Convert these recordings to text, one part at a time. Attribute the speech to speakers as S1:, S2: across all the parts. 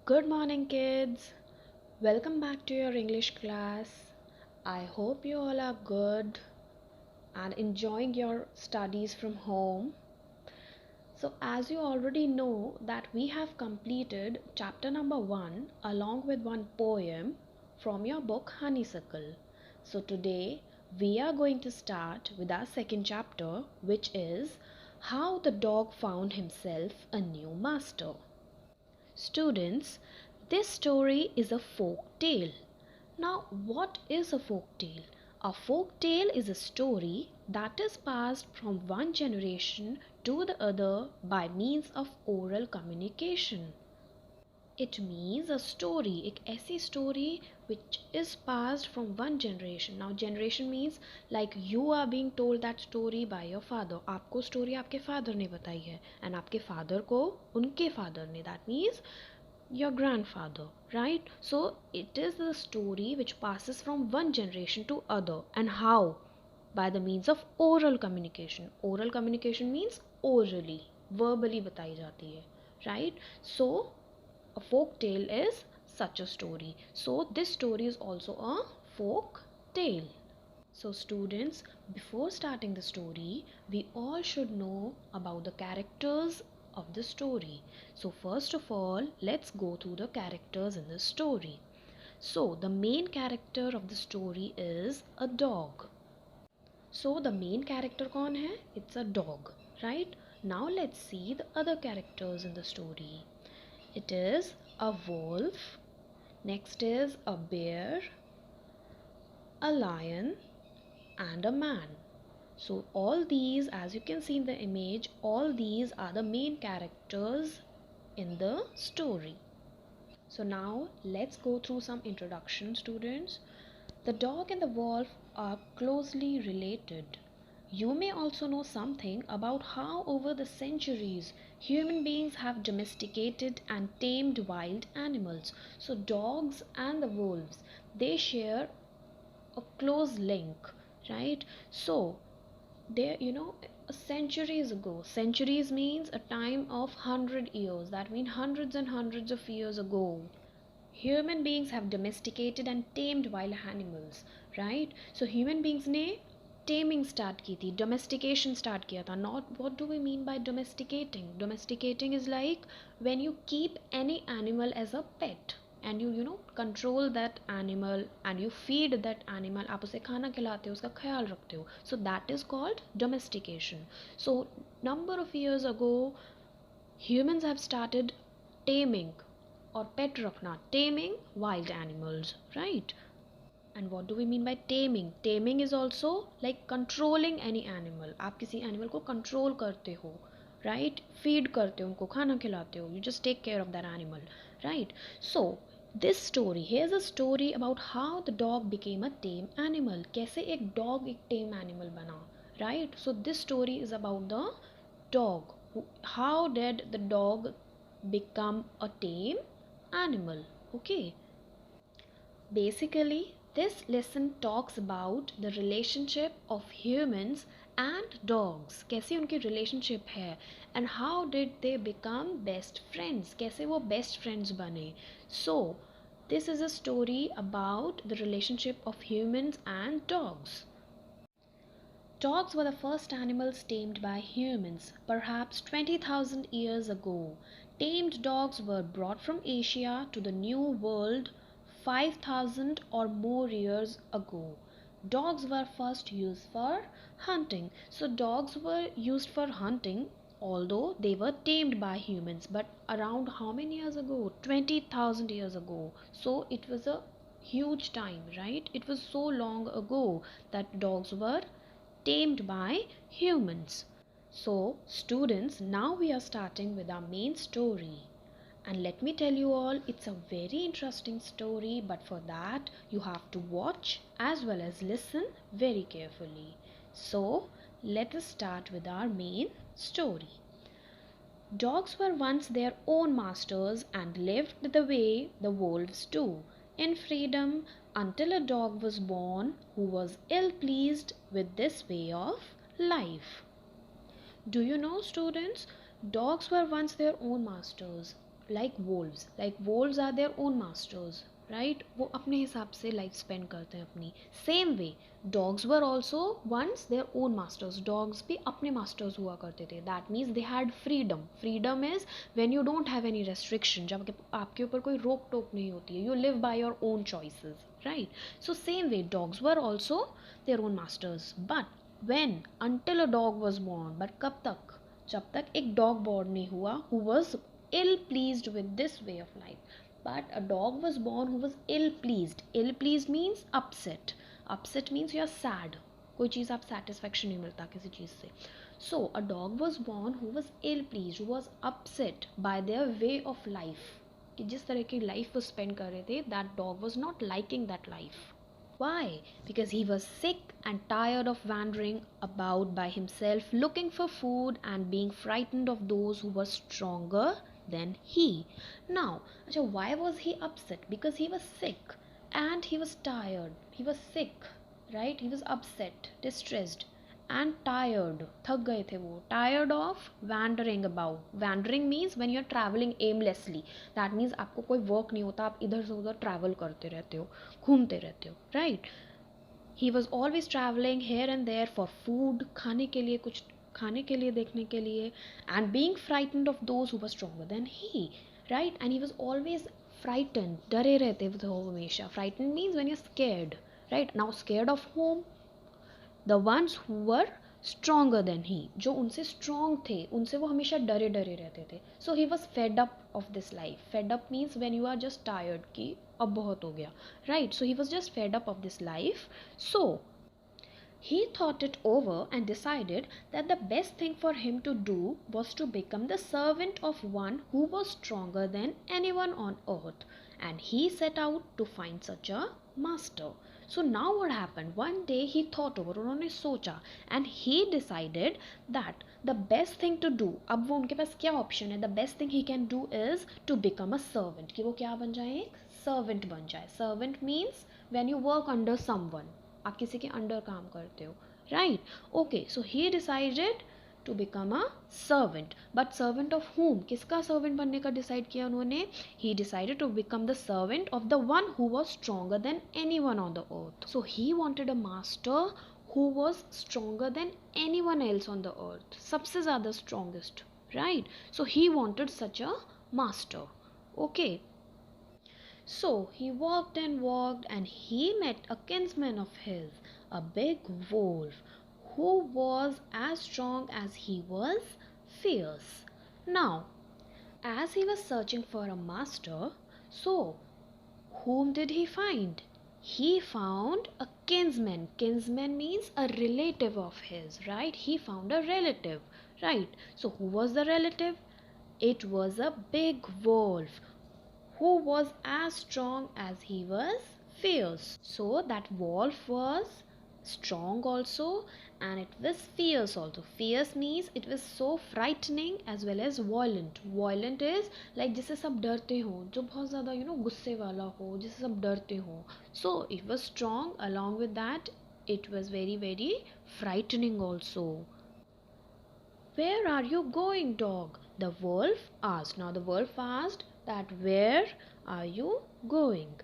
S1: Good morning, kids. Welcome back to your English class. I hope you all are good and enjoying your studies from home. So, as you already know, that we have completed chapter number 1 along with one poem from your book Honeysuckle. So, today we are going to start with our second chapter, which is How the Dog Found Himself a New Master. Students, this story is a folk tale. Now, what is a folk tale? A folk tale is a story that is passed from one generation to the other by means of oral communication. It means a story, एक ऐसी story which is passed from one generation. Now generation means like you are being told that story by your father. आपको story आपके father ने बताई है and आपके father को उनके father ने. That means your grandfather, right? So it is the story which passes from one generation to other. And how? By the means of oral communication. Oral communication means orally, verbally बताई जाती है, right? So a folk tale is such a story. So this story is also a folk tale. So students, before starting the story, we all should know about the characters of the story. So first of all, let's go through the characters in the story. So the main character of the story is a dog. So the main character kaun hai? It's a dog, right? Now let's see the other characters in the story. It is a wolf, next is a bear, a lion, and a man. So all these, as you can see in the image, all these are the main characters in the story. So now let's go through some introduction, students. The dog and the wolf are closely related. You may also know something about how over the centuries human beings have domesticated and tamed wild animals. So dogs and the wolves, they share a close link, right? So there, centuries ago, centuries means a time of 100 years, that means hundreds and hundreds of years ago, human beings have domesticated and tamed wild animals, right? So human beings ने taming start की थी, domestication start किया था. Not what do we mean by domesticating? Domesticating is like when you keep any animal as a pet and you control that animal and you feed that animal, आप उसे खाना खिलाते हो, उसका ख्याल रखते हो. So that is called domestication. So number of years ago humans have started taming or pet रखना, taming wild animals, right? And what do we mean by taming? Taming is also like controlling any animal. आप किसी animal को control करते हो, right? Feed करते हो, उनको खाना खिलाते हो, you just take care of that animal, right? So this story, here's a story about how the dog became a tame animal. कैसे एक dog एक tame animal बना, right? So this story is about the dog. How did the dog become a tame animal? Okay. Basically, this lesson talks about the relationship of humans and dogs. कैसी उनकी relationship है and how did they become best friends? कैसे वो best friends बने? So, this is a story about the relationship of humans and dogs. Dogs were the first animals tamed by humans, perhaps 20,000 years ago. Tamed dogs were brought from Asia to the New World 5,000 or more years ago. Dogs were first used for hunting. So dogs were used for hunting although they were tamed by humans. But around how many years ago? 20,000 years ago. So it was a huge time, right? It was so long ago that dogs were tamed by humans. So students, now we are starting with our main story. And let me tell you all, it's a very interesting story, but for that you have to watch as well as listen very carefully. So let us start with our main story. Dogs were once their own masters and lived the way the wolves do, in freedom, until a dog was born who was ill pleased with this way of life. Do you know, students, dogs were once their own masters. like wolves are their own masters, right? वो अपने हिसाब से life spend करते हैं अपनी. Same way dogs were also once their own masters. dogs भी अपने masters हुआ करते थे. that means they had freedom. freedom is when you don't have any restriction, जब आपके ऊपर कोई रोक टोक नहीं होती है. you live by your own choices, right? so same way dogs were also their own masters. but when until a dog was born, but कब तक, जब तक एक dog born नहीं हुआ who was ill pleased with this way of life. but a dog was born who was ill pleased. ill pleased means upset. upset means you are sad. कोई चीज़ आप satisfaction नहीं मिलता किसी चीज़ से. so a dog was born who was ill pleased, who was upset by their way of life, कि जिस तरह की लाइफ वो स्पेंड कर रहे थे. that dog was not liking that life. Why? Because he was sick and tired of wandering about by himself looking for food and being frightened of those who were stronger than he. Now, why was he upset? Because he was sick and he was tired. He was sick, right? He was upset, distressed and tired. थक गए थे वो. tired of wandering about. wandering means when you're traveling aimlessly. that means आपको कोई work नहीं होता, आप इधर से उधर travel करते रहते हो, घूमते रहते हो, right? he was always traveling here and there for food, खाने के लिए, कुछ खाने के लिए, देखने के लिए, and being frightened of those who were stronger than he, right? and he was always frightened. डरे रहते थे वो हमेशा. frightened means when you're scared, right? now scared of whom? the ones who were stronger than he. जो उनसे strong थे, उनसे वो हमेशा डरे डरे रहते थे. so he was fed up of this life. fed up means when you are just tired, कि अब बहुत हो गया, right? so he was just fed up of this life. so he thought it over and decided that the best thing for him to do was to become the servant of one who was stronger than anyone on earth, and he set out to find such a master. So now what happened? One day he thought over, उन्होंने सोचा, and he decided that the best thing to do, अब वो उनके पास क्या option है? the best thing he can do is to become a servant, कि वो क्या बन जाए? एक servant बन जाए. servant means when you work under someone, आप किसी के अंडर काम करते हो, right? okay, so he decided to become a servant. but servant of whom? किसका servant बनने का decide किया उन्होंने? he decided to become the servant of the one who was stronger than anyone on the earth. so he wanted a master who was stronger than anyone else on the earth, सबसे ज़्यादा strongest, right? so he wanted such a master. okay, so he walked and walked, and he met a kinsman of his, a big wolf, who was as strong as he was fierce. Now, as he was searching for a master, so whom did he find? He found a kinsman. Kinsman means a relative of his, right? He found a relative, right? So who was the relative? It was a big wolf who was as strong as he was fierce. So that wolf was strong also, and it was fierce also. Fierce means it was so frightening as well as violent. Violent is like जिससे सब डरते हो, जो बहुत ज़्यादा गुस्से वाला हो, जिससे सब डरते हो. So it was strong. Along with that, it was very very frightening also. Where are you going, dog? the wolf asked. Now the wolf asked that where are you going?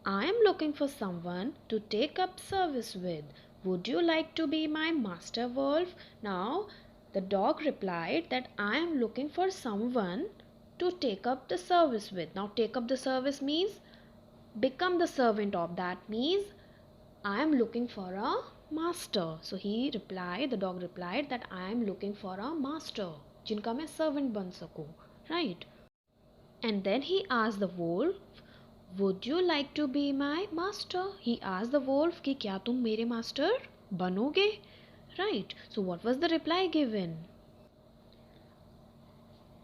S1: I am looking for someone to take up service with. Would you like to be my master wolf? Now the dog replied that I am looking for someone to take up the service with. Now take up the service means become the servant of. That means I am looking for a master. So he replied, the dog replied that I am looking for a master जिनका मैं servant बन सकूं, right? And then he asked the wolf, would you like to be my master? He asked the wolf कि क्या तुम मेरे master बनोगे, right? So what was the reply given?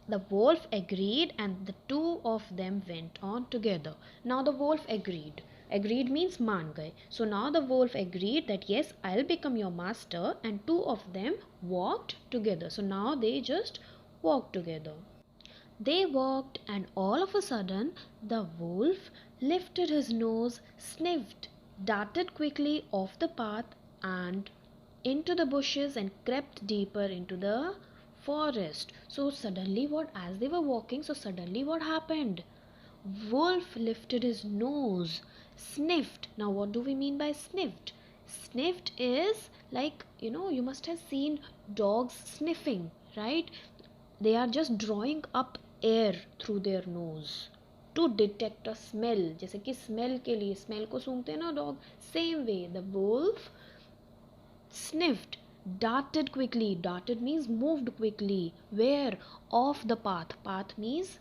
S1: The wolf agreed, and the two of them went on together. Now the wolf agreed. Agreed means मान गए. So now the wolf agreed that yes, I'll become your master, and two of them walked together. So now they just walked together. They walked, and all of a sudden the wolf lifted his nose, sniffed, darted quickly off the path and into the bushes and crept deeper into the forest. So suddenly as they were walking, so suddenly what happened? Wolf lifted his nose, sniffed. Now what do we mean by sniffed? Sniffed is like, you must have seen dogs sniffing, right? They are just drawing up air through their nose to detect a smell. जैसे कि smell के लिए smell को सूंघते हैं ना dog. Same way the wolf sniffed, darted quickly. Darted means moved quickly. Where? Off the path. Path means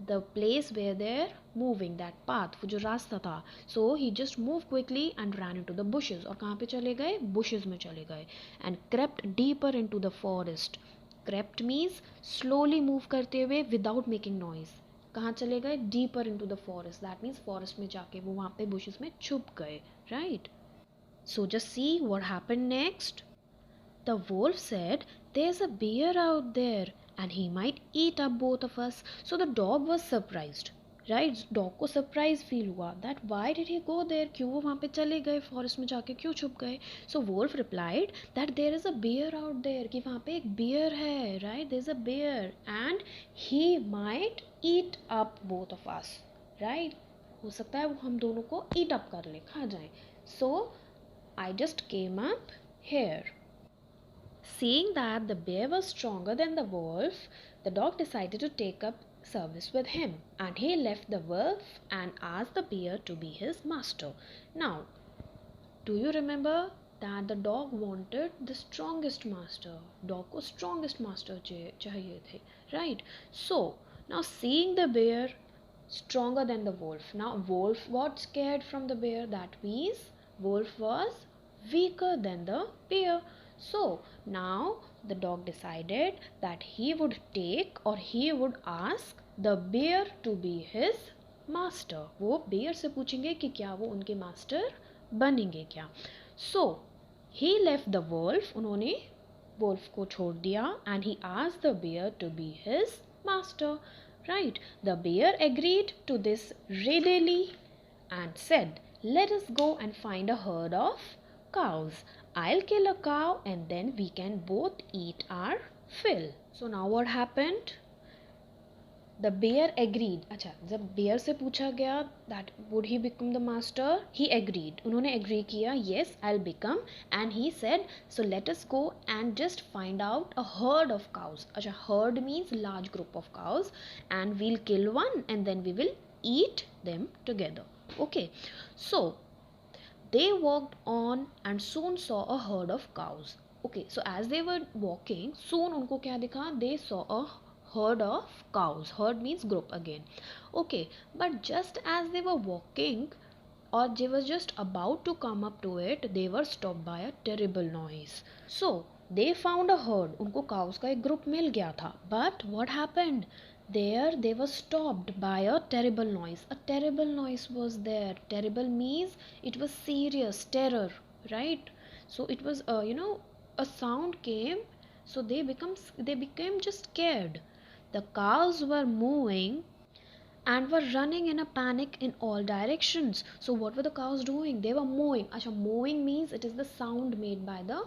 S1: the place where they're moving, that path, वो जो रास्ता था. So he just moved quickly and ran into the bushes. और कहाँ पे चले गए? Bushes में चले गए. And crept deeper into the forest. Crept means slowly move करते हुए without making noise. कहाँ चले गए? Deeper into the forest. That means forest में जाके वो वहाँ पे bushes में छुप गए. Right? So just see what happened next. The wolf said, "There's a bear out there and he might eat up both of us." So the dog was surprised. Right? Dog को surprise feel हुआ that why did he go there? क्यों वो वहाँ पे चले गए? Forest में जाके क्यों छुप गए? So wolf replied that there is a bear out there, कि वहाँ पे एक bear है. Right? There's a bear and he might eat up both of us. Right? हो सकता है वो हम दोनों को eat up कर ले, खा जाए. So I just came up here. Seeing that the bear was stronger than the wolf, the dog decided to take up service with him, and he left the wolf and asked the bear to be his master. Now, do you remember that the dog wanted the strongest master? Dog को strongest master चाहिए थे, right? So, now seeing the bear stronger than the wolf. Now, wolf got scared from the bear. That means wolf was weaker than the bear. So now the dog decided that he would take or he would ask the bear to be his master. वो bear से पूछेंगे कि क्या वो उनके master बनेंगे क्या. So he left the wolf. उन्होंने wolf को छोड़ दिया and he asked the bear to be his master. Right? The bear agreed to this readily and said, "Let us go and find a herd of cows. I'll kill a cow and then we can both eat our fill." So now what happened? The bear agreed. अच्छा, जब bear से पूछा गया that would he become the master, he agreed. उन्होंने agree किया, yes, I'll become. And he said, so let us go and just find out a herd of cows. अच्छा, herd means large group of cows, and we'll kill one and then we will eat them together. Okay, so they walked on and soon saw a herd of cows. Okay, so as they were walking, soon उनको क्या दिखा? They saw a herd of cows. Herd means group again. Okay, but just as they were walking or they were just about to come up to it, they were stopped by a terrible noise. So they found a herd. उनको cows का एक group मिल गया था. But what happened? There they were stopped by a terrible noise. A terrible noise was there. Terrible means it was serious, terror, right? So it was a sound came, so they became just scared. The cows were moving and were running in a panic in all directions. So what were the cows doing? They were mooing. Achha, mooing means it is the sound made by the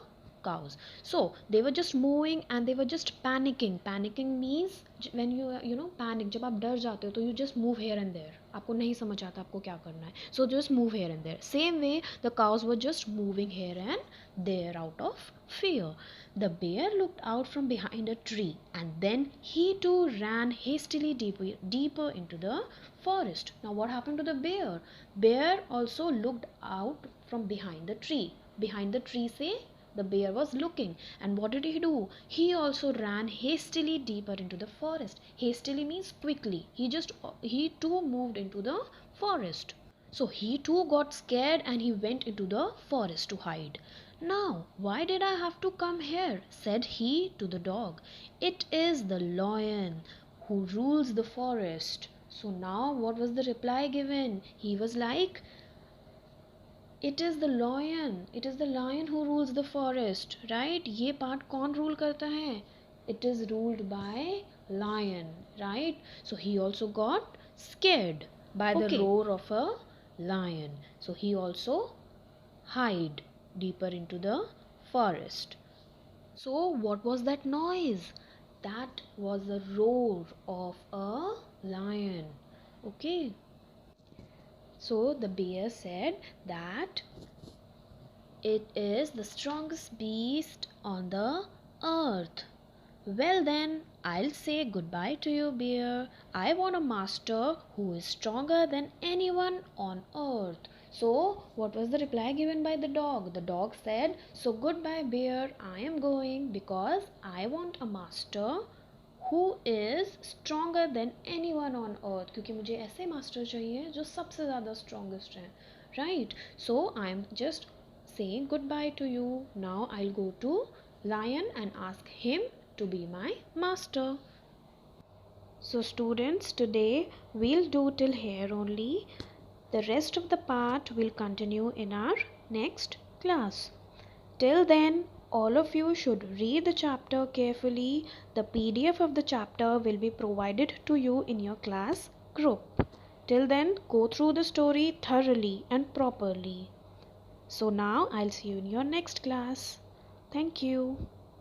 S1: cows. So they were just moving and they were just panicking. Panicking means when you panic, जब आप डर जाते हो तो you just move here and there. आपको नहीं समझ आता आपको क्या करना है. So just move here and there. Same way the cows were just moving here and there out of fear. The bear looked out from behind a tree and then he too ran hastily deeper into the forest. Now what happened to the bear? Bear also looked out from behind the tree. Behind the tree say the bear was looking, and what did he do? He also ran hastily deeper into the forest. Hastily means quickly. He too moved into the forest. So he too got scared and he went into the forest to hide. "Now, why did I have to come here?" said he to the dog. "It is the lion who rules the forest." So now what was the reply given? He was like, it is the lion who rules the forest, right? ये part कौन rule करता है? It is ruled by lion, right? So he also got scared by the roar of a lion. So he also hid deeper into the forest. So what was that noise? That was the roar of a lion. Okay. So the bear said that it is the strongest beast on the earth. Well then, I'll say goodbye to you, bear. I want a master who is stronger than anyone on earth. So, what was the reply given by the dog? The dog said, so goodbye, bear. I am going because I want a master who is stronger than anyone on earth. क्योंकि मुझे ऐसे master चाहिए जो सबसे ज़्यादा strongest हैं. Right? So, I am just saying goodbye to you. Now, I'll go to lion and ask him to be my master. So students, today we'll do till here only. The rest of the part will continue in our next class. Till then, all of you should read the chapter carefully. The PDF of the chapter will be provided to you in your class group. Till then, go through the story thoroughly and properly. So now I'll see you in your next class. Thank you.